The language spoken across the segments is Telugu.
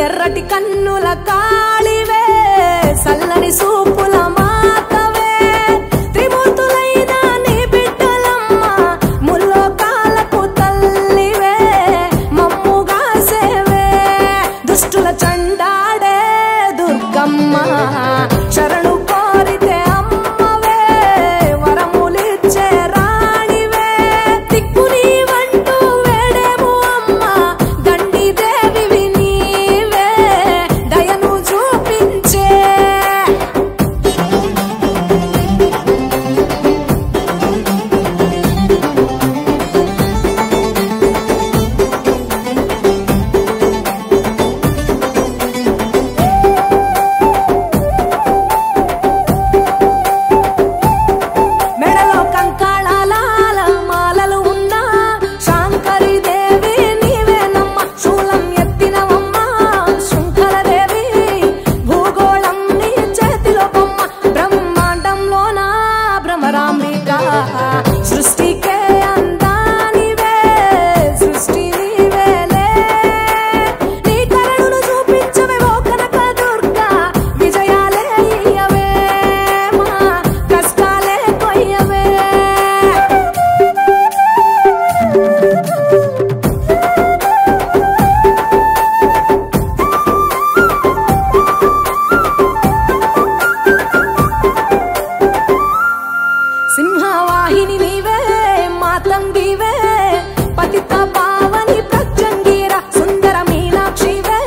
ఎర్రటి కన్నుల కాళివే సల్లని సూపుల మాతవే త్రిమూర్తులైన నీ బిడ్డలమ్మ ముల్లోకాలకు తల్లివే మమ్ముగా సేవే దుష్టుల చండాడే దుర్గమ్మ శరణు కోరితే అమ్మవే వరములిచ్చే రాణివే దిక్కు నీవంటూ వేడేము అమ్మ దండి దేవివి నీవే దయను చూపించే మెడలో కంకాళాల మాలలు ఉన్నా శాంకరి దేవి నీవేనమ్మ శూలం ఎత్తినవమ్మ శృంఖలదేవి భూగోళం నీ చేతిలో బొమ్మ బ్రహ్మాండంలోన భ్రమరాంబిక సృష్టికే అందానివే సృష్టి నీవేలే నీ కరుణను చూపించవే ఓ కనక దుర్గా విజయాలే ఇయ్యవే మా కష్టాలే కొయ్యవే సింహవాహిని నీవే మాతంగివే పతిత పావని ప్రత్యంగిర సుందర మీనాక్షివే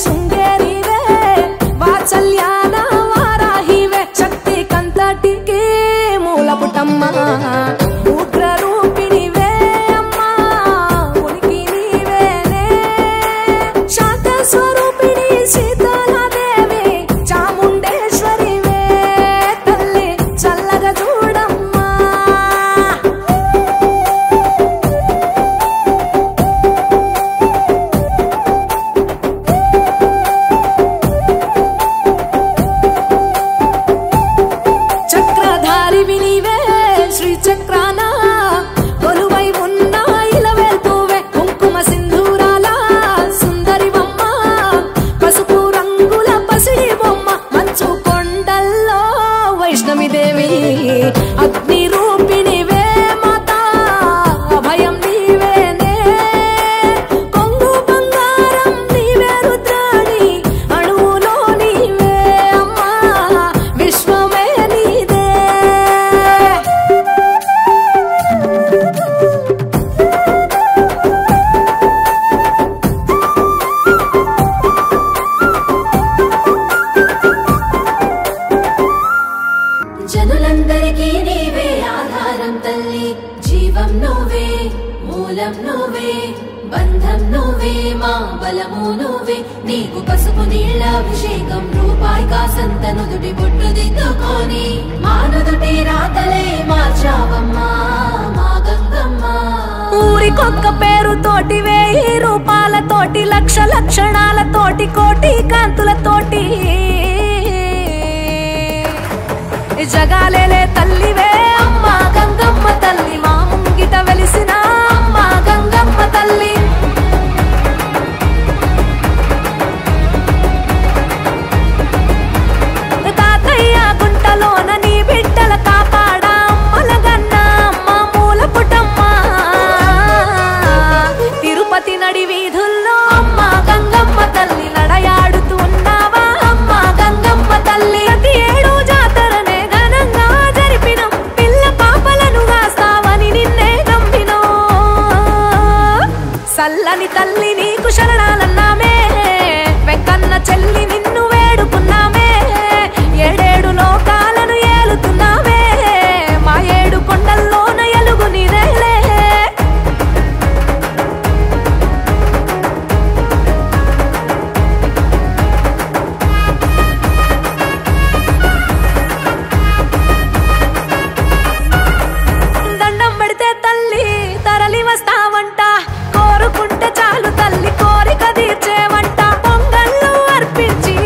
శృంగేరివే వాత్సల్యాన వారాహివే శక్తి కంతటికి మూలపుటమ్మ ఉగ్ర రూపిణివే అమ్మా ఉనికి నీవేనే శాంత స్వరూపిణి సీతాదేవి చాముండేశ్వరివే తల్లి చల్లగా చూడమ్మా చక్రధారివి నీవే శ్రీచక్రాన కొలువై ఉన్న ఇలవేల్పువే కుంకుమ సింధూరాల సుందరివమ్మ పసుపు రంగుల పసిడి బొమ్మ మంచు కొండల్లో వైష్ణవి దేవి అగ్ని రూపిణివే మాతా అభయం నీవేనే కొంగు బంగారం నీవే రుద్రాణి అణువులో నీవే అమ్మా విశ్వమే నీదే జనులందరికీ నీవే ఆధారం తల్లి జీవం నువ్వే మూలం నువ్వే బంధం నువ్వే మా బలము నువ్వే నీకు పసుపు నీళ్ళ అభిషేకం రూపాయి కాసంత నుదుటి బొట్టు దిద్దుకొని మా నుదుటి రాతలే మార్చావమ్మా మా గంగమ్మ ఊరికొక్క పేరుతోటి వేయి రూపాలతోటి లక్ష లక్షణాలతోటి కోటి కాంతులతోటి జగాలేలే తల్లివే అమ్మ గంగమ్మ తల్లి మా ముంగిట వెలిసిన అమ్మ గంగమ్మ తల్లి తాతయ్య గుంటలోన నీ బిడ్డల కాపాడా అమ్మలగన్న అమ్మ మూలపుటమ్మ తిరుపతి నడి వీధుల్లో అమ్మ గంగమ్మ తల్లి నడయాడుతూ ఉన్నావా అమ్మ గంగమ్మ తల్లి ప్రతి ఏడు జాతరనే ఘనంగా జరిపినం పిల్ల పాపలను కాస్తావని నిన్నే నమ్మినం సల్లని తల్లి నీకు శరణాలన్నామే వెంకన్న చెల్లి నిన్ను వేడుకున్నామే ఏడేడు లోకాలను ఏలుతున్నామే మా ఏడు కొండల్లోన ఎలుగు నీదేలే దండం పెడితే తల్లి తరలి వస్తావంట కోరుకుంటే చాలు తల్లి కోరిక తీర్చేవంట పొంగళ్ళు అర్పించి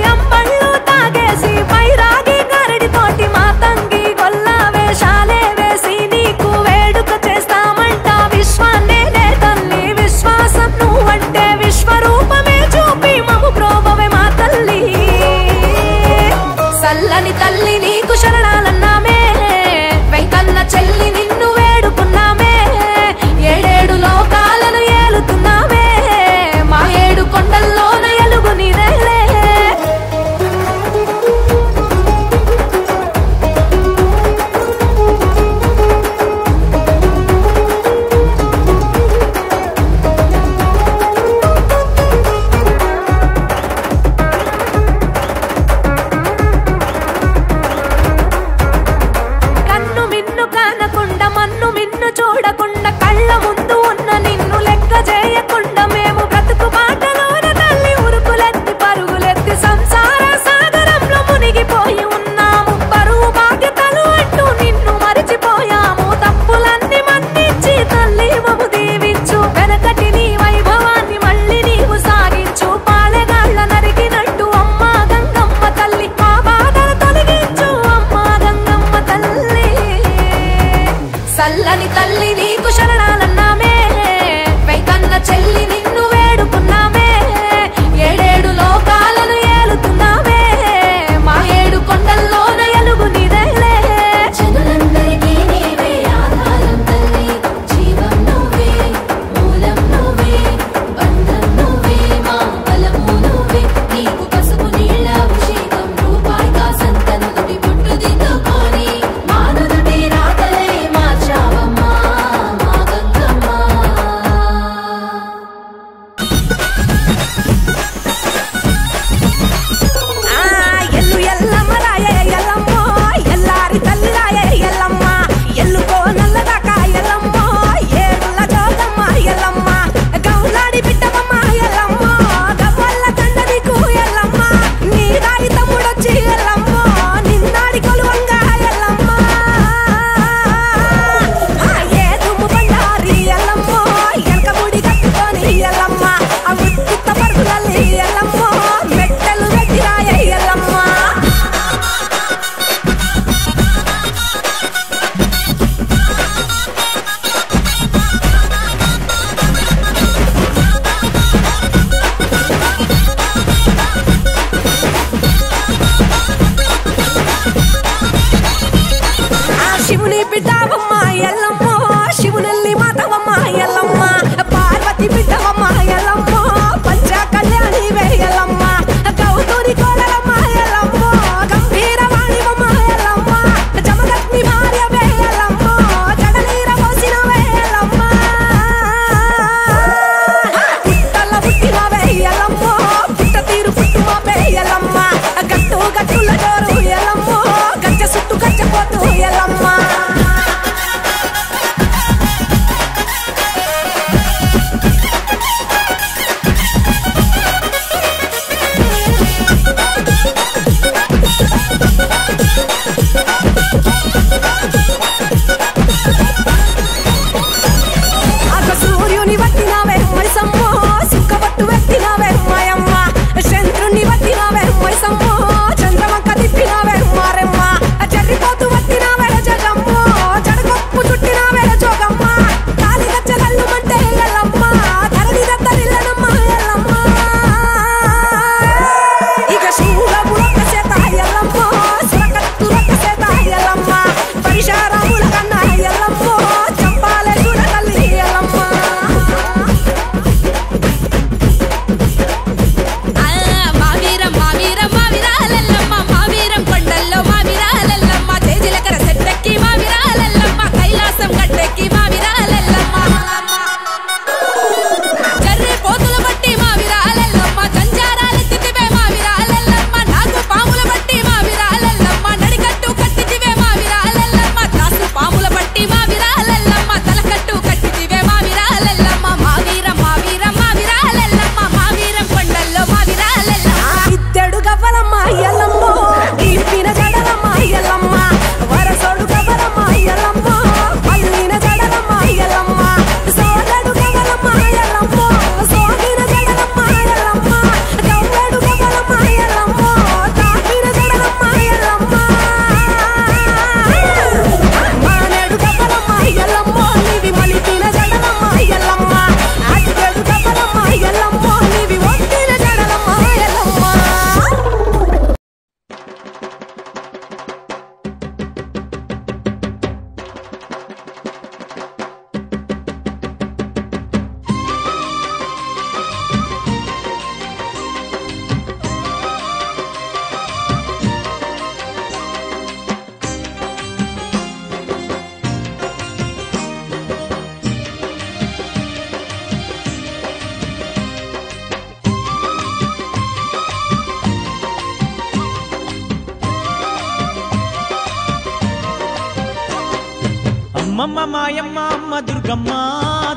అమ్మమ్మ మాయమ్మ అమ్మ దుర్గమ్మ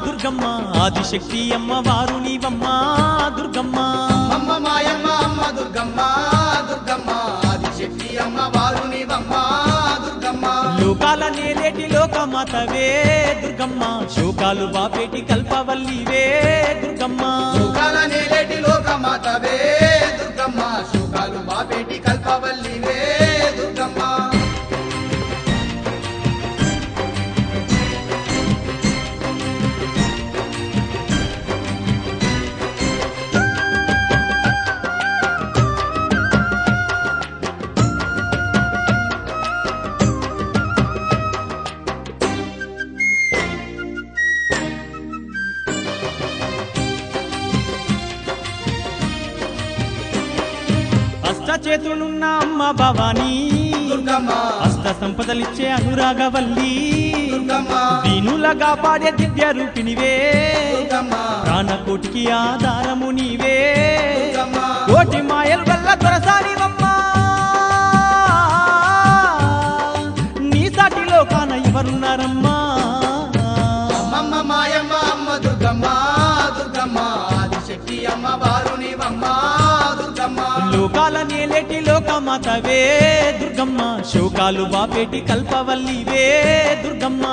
దుర్గమ్మ ఆదిశక్తి అమ్మ వారు నీవమ్మ దుర్గమ్మ అమ్మమ్మ మాయమ్మ అమ్మ దుర్గమ్మ దుర్గమ్మ ఆదిశక్తి అమ్మ వారు నీవమ్మ దుర్గమ్మ లోకాల నేలేటి లోకమాతవే దుర్గమ్మ శోకాలు బాపేటి కల్పవల్లివే దుర్గమ్మ శోకాల నేలేటి లోకమాతవే దుర్గమ్మ శోకాలు బాపేటి కల్పవల్లివే దుర్గమ్మ చేతులున్న అమ్మ భవానీ దుర్గమ్మ అష్ట సంపదలిచ్చే అనురాగవల్లి దుర్గమ్మ దీనులగా పాడే దివ్య రూపినివే దుర్గమ్మ ప్రాణకోటికి ఆధారము నీవే దుర్గమ్మ కోటి మాయల వల్ల దొరసానివమ్మ నీ సాటిలో కాన ఎవరున్నారమ్మా అమ్మమ్మ మాయమ్మ అమ్మ దుర్గమ్మ దుర్గమ్మ ఆదిశక్తి అమ్మ వారు నీవమ్మ దుర్గమ్మ లోకాల నేలేటి లోకమాతవే దుర్గమ్మ శోకాలు బాపేటి కల్పవల్లివే దుర్గమ్మ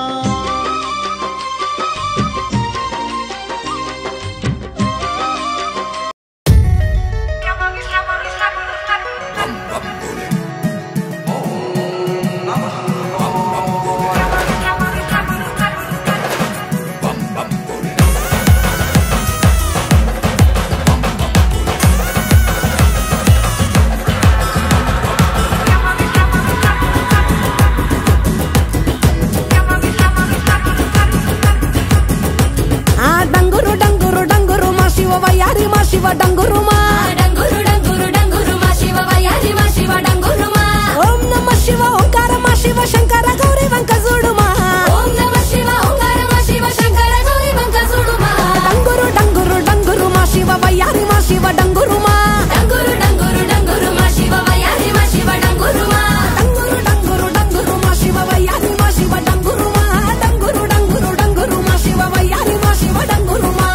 శివ డంగురు మా డంగురు డంగురు డంగురు మా శివ వయారి మా శివ డంగురు మా ఓం నమ శివ ఓంకార మా శివ శంకర గౌరీ వంక చూడు మా ఓం నమ శివ ఓంకార మా శివ శంకర గౌరీ వంక చూడు మా డంగురు డంగురు డంగురు మా శివ వయారి మా శివ డంగురు మా డంగురు డంగురు డంగురు మా శివ వయారి మా శివ డంగురు మా డంగురు డంగురు డంగురు మా శివ వయారి మా శివ డంగురు మా డంగురు డంగురు డంగురు మా శివ వయారి మా శివ డంగురు మా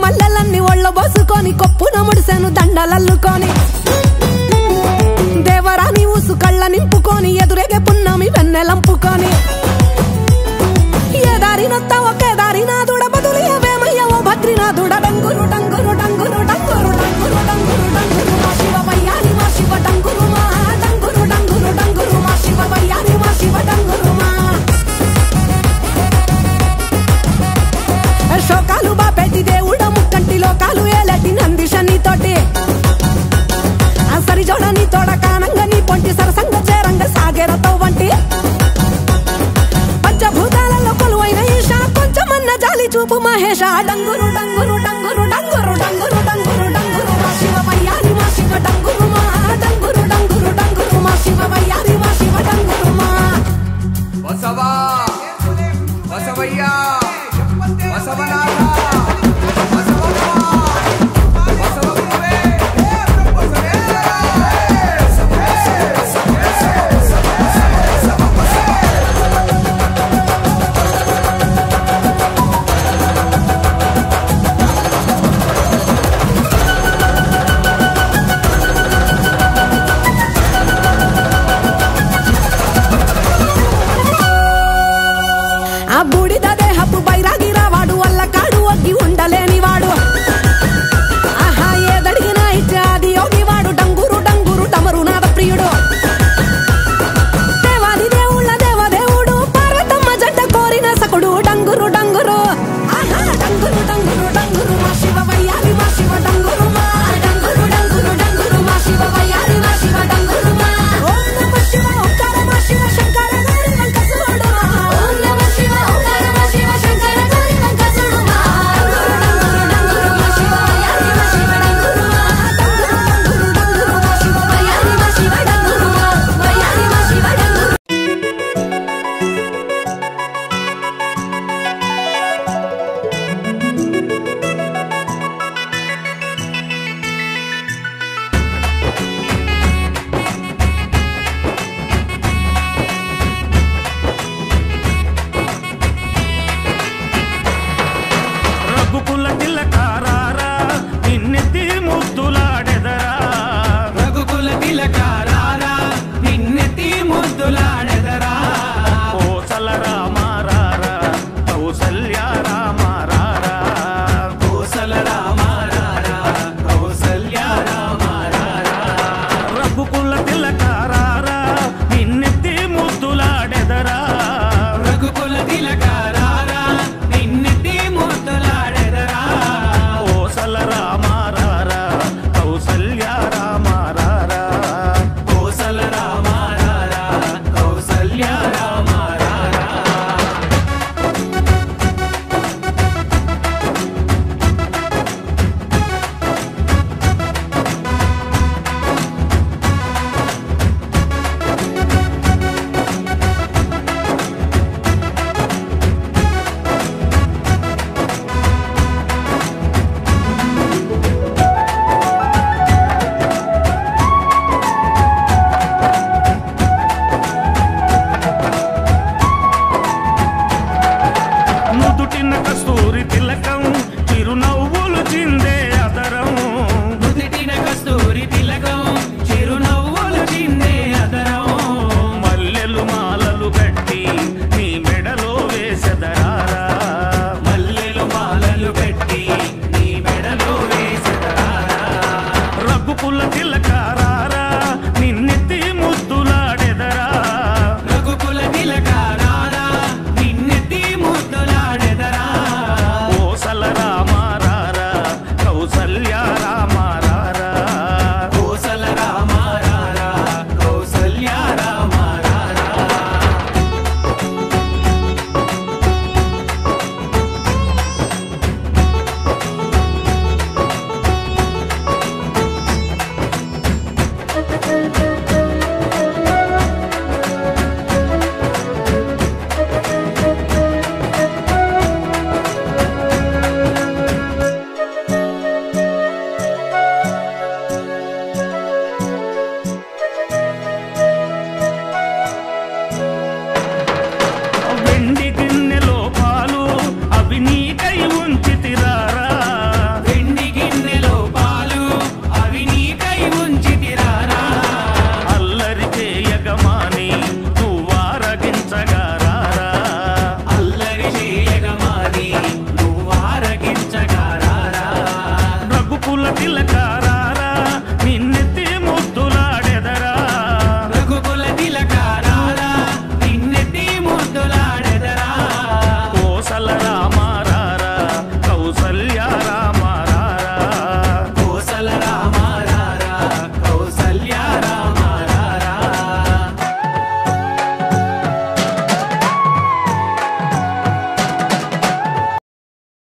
మల్లెలన్నీ ఒళ్ళో బోసుకొని కొప్పున ముడిసెను దండలల్లుకొని దేవరాని ఊసు కళ్ళ నింపుకొని ఎదురేగే పున్నమి వెన్నెలంపుకొని ఏ దారినొత్త ఒకే దారినాథుడ బదులియవేమయ్య ఓ భద్రినాథుడ డంగురు డంగురు డంగురు డంగురు డంగురు డంగురు డంగురు మా శివ వయ్యారి మా శివ డంగురు మా డంగురు డంగురు డంగురు మా శివ వయ్యారి మా శివ డంగురు మా శోకాలు బాపెట్టి దేవుడ ముక్కంటి లోకాలు ఏలటి నందిశని తోటి సరి జోడని తోడ కానంగా నీ పొంటి సరసంగ చేరంగ సాగేరతో వంటి పంచభూతాలలో కొలువైన ఈశ కొంచెమన్న జాలి చూపు మహేష డంగురు డంగురు డంగురు డంగురు డంగురు డంగురు డంగురు మా శివ వయ్యారి మా శివ డంగురు మా డంగురు డంగురు డంగురు మా శివ వయ్యారి మా శివ డంగురు మా వసవా వసవయ్యా వసవనాథ చిరునవ్వులు చిందే